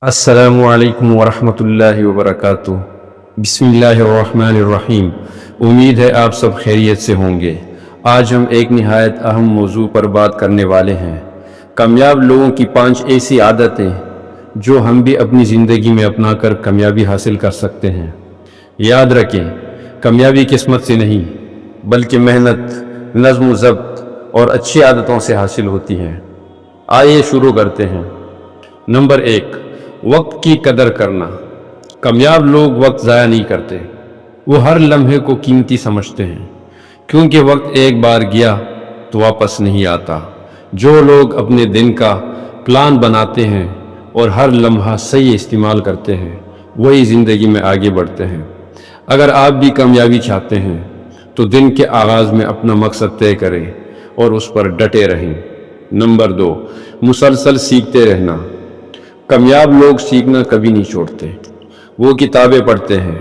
السلام علیکم ورحمۃ اللہ وبرکاتہ۔ بسم اللہ الرحمن الرحیم۔ امید ہے آپ سب خیریت سے ہوں گے۔ آج ہم ایک نہایت اہم موضوع پر بات کرنے والے ہیں، کامیاب لوگوں کی 5 ایسی عادتیں جو ہم بھی اپنی زندگی میں اپنا کر کامیابی حاصل کر سکتے ہیں۔ یاد رکھیں، کامیابی قسمت سے نہیں بلکہ محنت، نظم و ضبط اور اچھی عادتوں سے حاصل ہوتی ہے۔ آئیے شروع کرتے ہیں۔ نمبر 1، وقت کی قدر کرنا۔ کامیاب لوگ وقت ضائع نہیں کرتے، وہ ہر لمحے کو قیمتی سمجھتے ہیں، کیونکہ وقت ایک بار گیا تو واپس نہیں آتا۔ جو لوگ اپنے دن کا پلان بناتے ہیں اور ہر لمحہ صحیح استعمال کرتے ہیں، وہی زندگی میں آگے بڑھتے ہیں۔ اگر آپ بھی کامیابی چاہتے ہیں تو دن کے آغاز میں اپنا مقصد طے کریں اور اس پر ڈٹے رہیں۔ نمبر 2، مسلسل سیکھتے رہنا۔ کامیاب لوگ سیکھنا کبھی نہیں چھوڑتے، وہ کتابیں پڑھتے ہیں،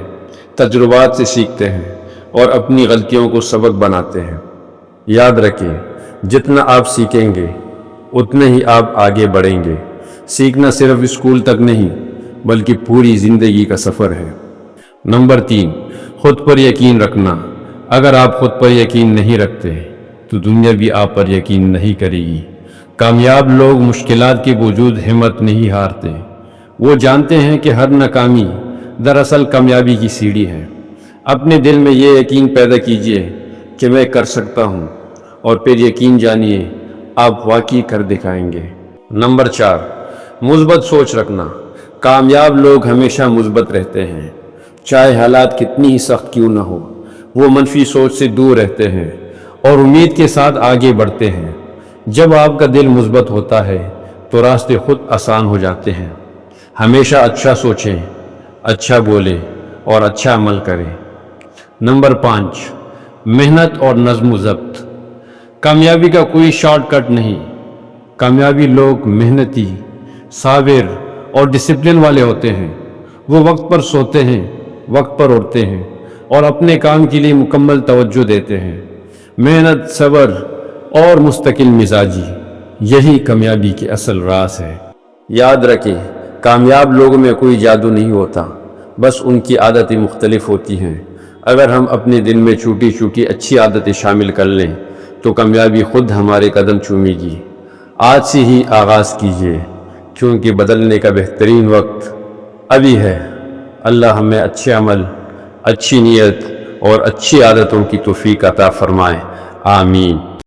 تجربات سے سیکھتے ہیں اور اپنی غلطیوں کو سبق بناتے ہیں۔ یاد رکھیں، جتنا آپ سیکھیں گے اتنے ہی آپ آگے بڑھیں گے۔ سیکھنا صرف اسکول تک نہیں بلکہ پوری زندگی کا سفر ہے۔ نمبر 3، خود پر یقین رکھنا۔ اگر آپ خود پر یقین نہیں رکھتے تو دنیا بھی آپ پر یقین نہیں کرے گی۔ کامیاب لوگ مشکلات کے باوجود ہمت نہیں ہارتے، وہ جانتے ہیں کہ ہر ناکامی دراصل کامیابی کی سیڑھی ہے۔ اپنے دل میں یہ یقین پیدا کیجئے کہ میں کر سکتا ہوں، اور پھر یقین جانیے آپ واقعی کر دکھائیں گے۔ نمبر 4، مثبت سوچ رکھنا۔ کامیاب لوگ ہمیشہ مثبت رہتے ہیں، چاہے حالات کتنی ہی سخت کیوں نہ ہو۔ وہ منفی سوچ سے دور رہتے ہیں اور امید کے ساتھ آگے بڑھتے ہیں۔ جب آپ کا دل مثبت ہوتا ہے تو راستے خود آسان ہو جاتے ہیں۔ ہمیشہ اچھا سوچیں، اچھا بولیں اور اچھا عمل کریں۔ نمبر 5، محنت اور نظم و ضبط۔ کامیابی کا کوئی شارٹ کٹ نہیں۔ کامیابی لوگ محنتی، صابر اور ڈسپلن والے ہوتے ہیں۔ وہ وقت پر سوتے ہیں، وقت پر اٹھتے ہیں اور اپنے کام کے لیے مکمل توجہ دیتے ہیں۔ محنت، صبر اور مستقل مزاجی، یہی کامیابی کے اصل راز ہے۔ یاد رکھیں، کامیاب لوگوں میں کوئی جادو نہیں ہوتا، بس ان کی عادتیں مختلف ہوتی ہیں۔ اگر ہم اپنے دن میں چھوٹی چھوٹی اچھی عادتیں شامل کر لیں تو کامیابی خود ہمارے قدم چومے گی۔ آج سے ہی آغاز کیجیے، کیونکہ بدلنے کا بہترین وقت ابھی ہے۔ اللہ ہمیں اچھے عمل، اچھی نیت اور اچھی عادتوں کی توفیق عطا فرمائے۔ آمین۔